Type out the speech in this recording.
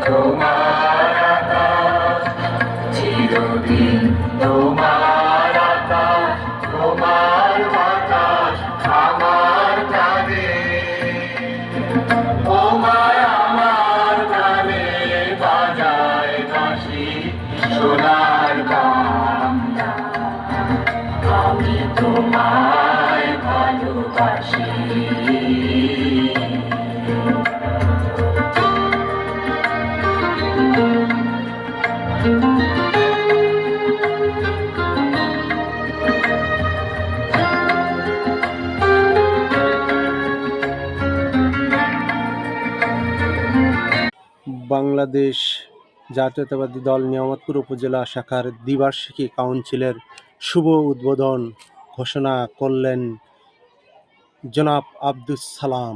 তোমার আকাশ, চিরদিন তোমার আকাশ, তোমার বাতাস আমার কানে, তোমায় আমার কানে বাজায় বাঁশি সোনার বাংলা। আমি তোমায় ভালোবাসি। বাংলাদেশ জাতীয়তাবাদী দল নিয়ামতপুর উপজেলা শাখার দ্বিবার্ষিকী কাউন্সিলের শুভ উদ্বোধন ঘোষণা করলেন জনাব আব্দুস সালাম।